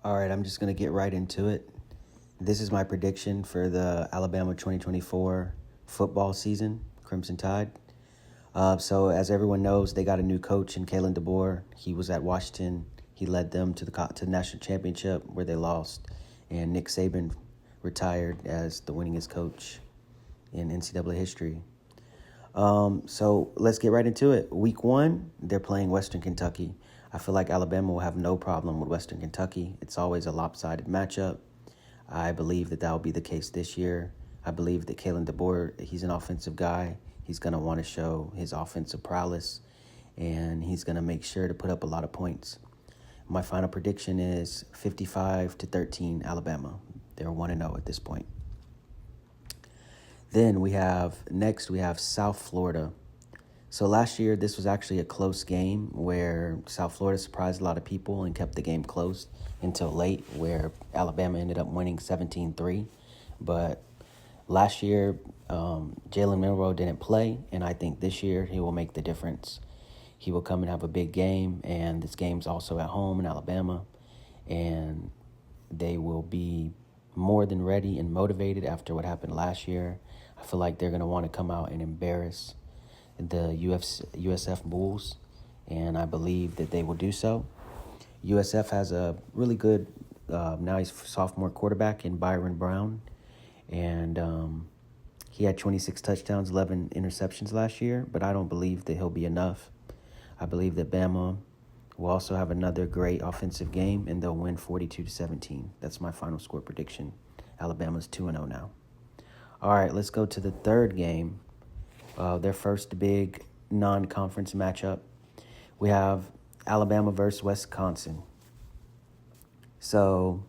All right, I'm just going to get right into it. This is my prediction for the Alabama 2024 football season, Crimson Tide. As everyone knows, they got a new coach in Kalen DeBoer. He was at Washington. He led them to the national championship where they lost. And Nick Saban retired as the winningest coach in NCAA history. So let's get right into it. Week 1, they're playing Western Kentucky. I feel like Alabama will have no problem with Western Kentucky. It's always a lopsided matchup. I believe that will be the case this year. I believe that Kalen DeBoer, he's an offensive guy. He's going to want to show his offensive prowess, and he's going to make sure to put up a lot of points. My final prediction is 55-13 Alabama. They're 1-0 at this point. Then we have South Florida. So last year, this was actually a close game where South Florida surprised a lot of people and kept the game close until late, where Alabama ended up winning 17-3. But last year, Jalen Milroe didn't play, and I think this year he will make the difference. He will come and have a big game, and this game's also at home in Alabama, and they will be more than ready and motivated after what happened last year. I feel like they're going to want to come out and embarrass the USF Bulls, and I believe that they will do so. USF has a really good, now he's sophomore quarterback in Byron Brown, and he had 26 touchdowns, 11 interceptions last year, but I don't believe that he'll be enough. I believe that Bama will also have another great offensive game, and they'll win 42-17. That's my final score prediction. Alabama's 2-0 now. All right, let's go to the third game. Their first big non-conference matchup. We have Alabama versus Wisconsin. So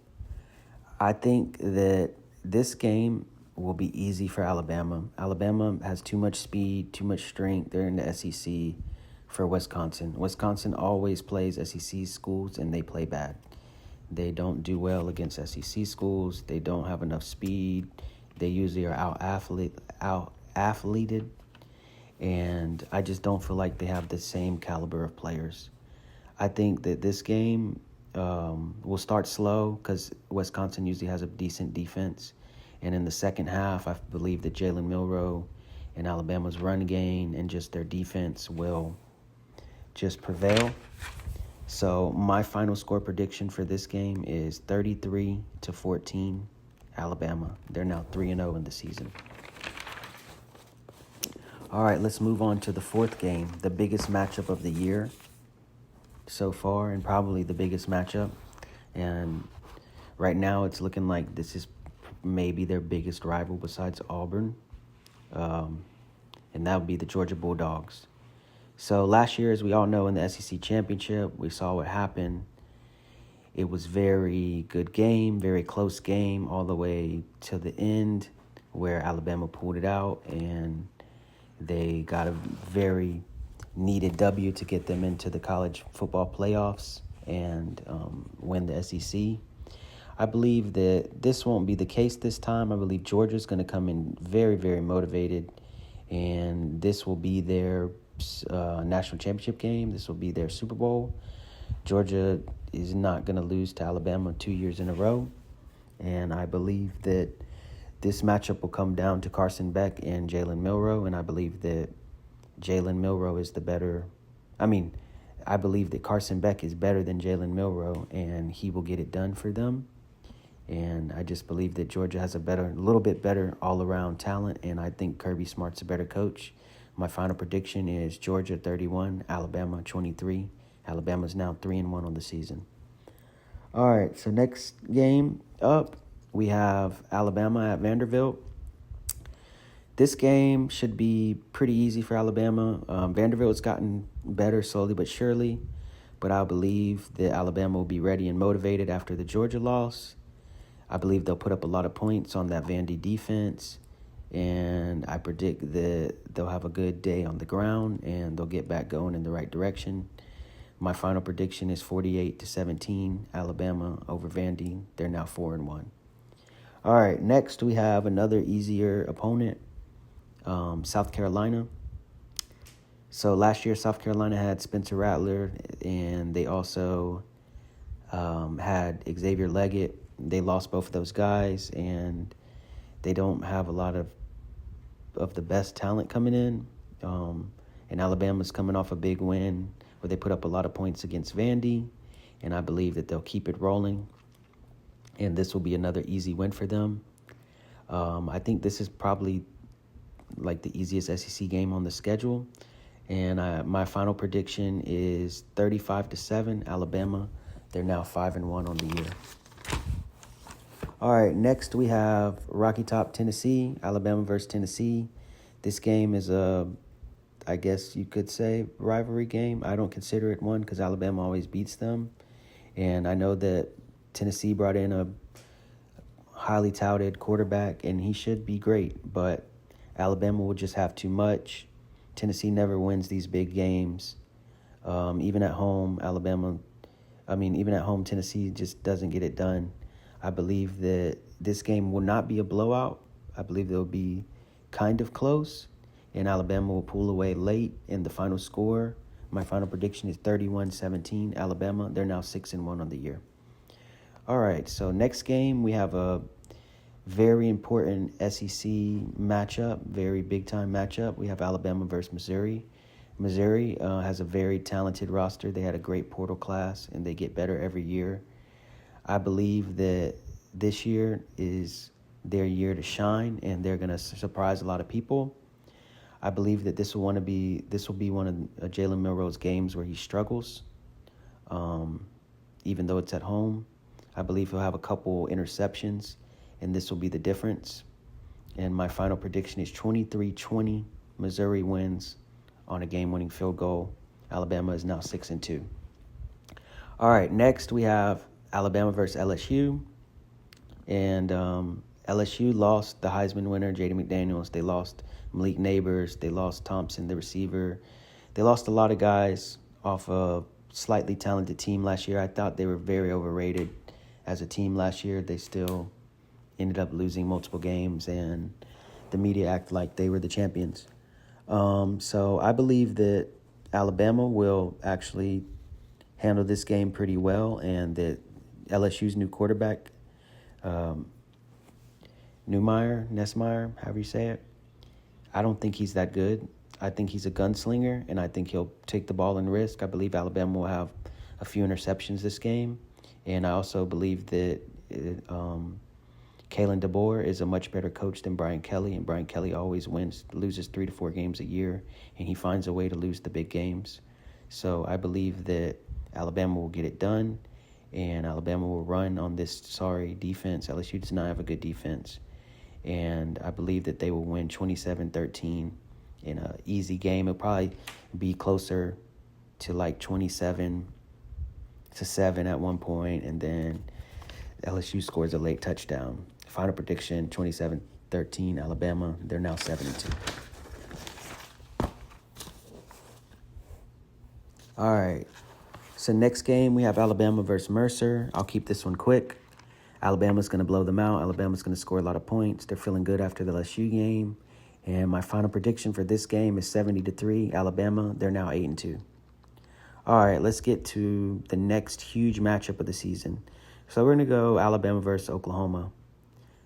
I think that this game will be easy for Alabama. Alabama has too much speed, too much strength. They're in the SEC for Wisconsin. Wisconsin always plays SEC schools, and they play bad. They don't do well against SEC schools. They don't have enough speed. They usually are out-athleted, and I just don't feel like they have the same caliber of players. I think that this game will start slow because Wisconsin usually has a decent defense, and in the second half, I believe that Jalen Milroe and Alabama's run game and just their defense will just prevail. So my final score prediction for this game is 33-14 Alabama. They're now 3-0 in the season. All right, let's move on to the fourth game, the biggest matchup of the year so far, and probably the biggest matchup. And right now it's looking like this is maybe their biggest rival besides Auburn, and that would be the Georgia Bulldogs. So last year, as we all know, in the SEC Championship, we saw what happened. It was very good game, very close game, all the way to the end where Alabama pulled it out, and they got a very needed W to get them into the college football playoffs and win the SEC. I believe that this won't be the case this time. I believe Georgia's going to come in very, very motivated, and this will be their national championship game. This will be their Super Bowl. Georgia is not going to lose to Alabama 2 years in a row, and I believe that this matchup will come down to Carson Beck and Jalen Milroe, and I believe that Jalen Milroe is the better. I believe that Carson Beck is better than Jalen Milroe, and he will get it done for them. And I just believe that Georgia has a little bit better all-around talent, and I think Kirby Smart's a better coach. My final prediction is Georgia 31, Alabama 23. Alabama's now 3-1 on the season. All right, so next game up, we have Alabama at Vanderbilt. This game should be pretty easy for Alabama. Vanderbilt's gotten better slowly but surely, but I believe that Alabama will be ready and motivated after the Georgia loss. I believe they'll put up a lot of points on that Vandy defense, and I predict that they'll have a good day on the ground and they'll get back going in the right direction. My final prediction is 48-17 Alabama over Vandy. They're now 4-1. All right, next we have another easier opponent, South Carolina. So last year, South Carolina had Spencer Rattler, and they also had Xavier Leggett. They lost both of those guys, and they don't have a lot of the best talent coming in. And Alabama's coming off a big win where they put up a lot of points against Vandy, and I believe that they'll keep it rolling. And this will be another easy win for them. I think this is probably like the easiest SEC game on the schedule. And my final prediction is 35-7, Alabama. They're now 5-1 on the year. All right, next we have Rocky Top, Tennessee, Alabama versus Tennessee. This game is I guess you could say, rivalry game. I don't consider it one because Alabama always beats them. And I know that Tennessee brought in a highly touted quarterback, and he should be great, but Alabama will just have too much. Tennessee never wins these big games. Even at home, Tennessee just doesn't get it done. I believe that this game will not be a blowout. I believe they'll be kind of close, and Alabama will pull away late in the final score. My final prediction is 31-17, Alabama. They're now 6-1 on the year. All right, so next game, we have a very important SEC matchup, very big-time matchup. We have Alabama versus Missouri. Missouri has a very talented roster. They had a great portal class, and they get better every year. I believe that this year is their year to shine, and they're going to surprise a lot of people. I believe that this will be one of Jalen Milroe's games where he struggles, even though it's at home. I believe he'll have a couple interceptions, and this will be the difference. And my final prediction is 23-20. Missouri wins on a game-winning field goal. Alabama is now 6-2. All right, next we have Alabama versus LSU. And LSU lost the Heisman winner, J.D. McDaniels. They lost Malik Neighbors. They lost Thompson, the receiver. They lost a lot of guys off a slightly talented team last year. I thought they were very overrated as a team last year. They still ended up losing multiple games, and the media act like they were the champions. So I believe that Alabama will actually handle this game pretty well, and that LSU's new quarterback, Nessmeyer, however you say it, I don't think he's that good. I think he's a gunslinger, and I think he'll take the ball and risk. I believe Alabama will have a few interceptions this game, and I also believe that Kalen DeBoer is a much better coach than Brian Kelly, and Brian Kelly always loses 3 to 4 games a year, and he finds a way to lose the big games. So I believe that Alabama will get it done, and Alabama will run on this sorry defense. LSU does not have a good defense, and I believe that they will win 27-13 in an easy game. It'll probably be closer to like 27-7 at one point, and then LSU scores a late touchdown. Final prediction, 27-13, Alabama. They're now 7-2. All right. So next game, we have Alabama versus Mercer. I'll keep this one quick. Alabama's going to blow them out. Alabama's going to score a lot of points. They're feeling good after the LSU game. And my final prediction for this game is 70-3, Alabama. They're now 8-2. All right, let's get to the next huge matchup of the season. So we're going to go Alabama versus Oklahoma.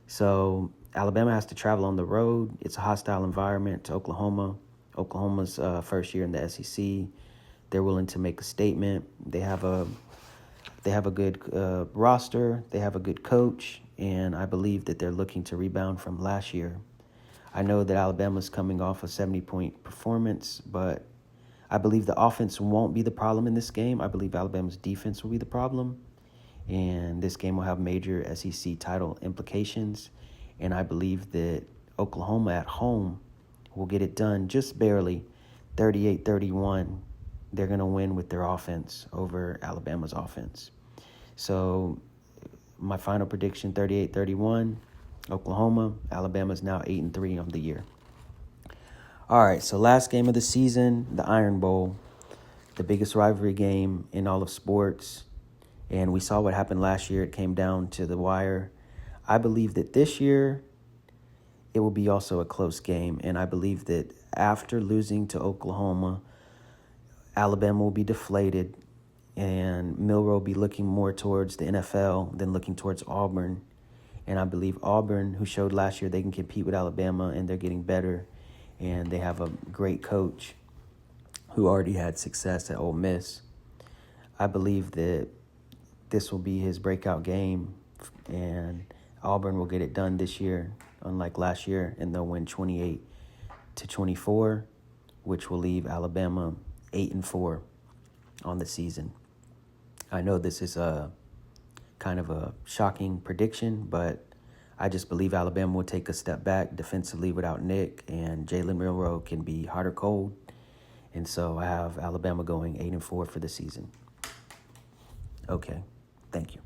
So Alabama has to travel on the road. It's a hostile environment to Oklahoma. Oklahoma's first year in the SEC. They're willing to make a statement. They have a good roster. They have a good coach, and I believe that they're looking to rebound from last year. I know that Alabama's coming off a 70-point performance, but I believe the offense won't be the problem in this game. I believe Alabama's defense will be the problem, and this game will have major SEC title implications, and I believe that Oklahoma at home will get it done just barely, 38-31. They're going to win with their offense over Alabama's offense. So my final prediction, 38-31, Oklahoma. Alabama's now 8-3 on the year. All right, so last game of the season, the Iron Bowl, the biggest rivalry game in all of sports. And we saw what happened last year. It came down to the wire. I believe that this year it will be also a close game. And I believe that after losing to Oklahoma, Alabama will be deflated, and Milroe be looking more towards the NFL than looking towards Auburn. And I believe Auburn, who showed last year they can compete with Alabama, and they're getting better, and they have a great coach who already had success at Ole Miss. I believe that this will be his breakout game, and Auburn will get it done this year, unlike last year, and they'll win 28-24, which will leave Alabama 8-4 on the season. I know this is a kind of a shocking prediction, but I just believe Alabama will take a step back defensively without Nick, and Jalen Milroe can be hot or cold. And so I have Alabama going 8-4 for the season. Okay, thank you.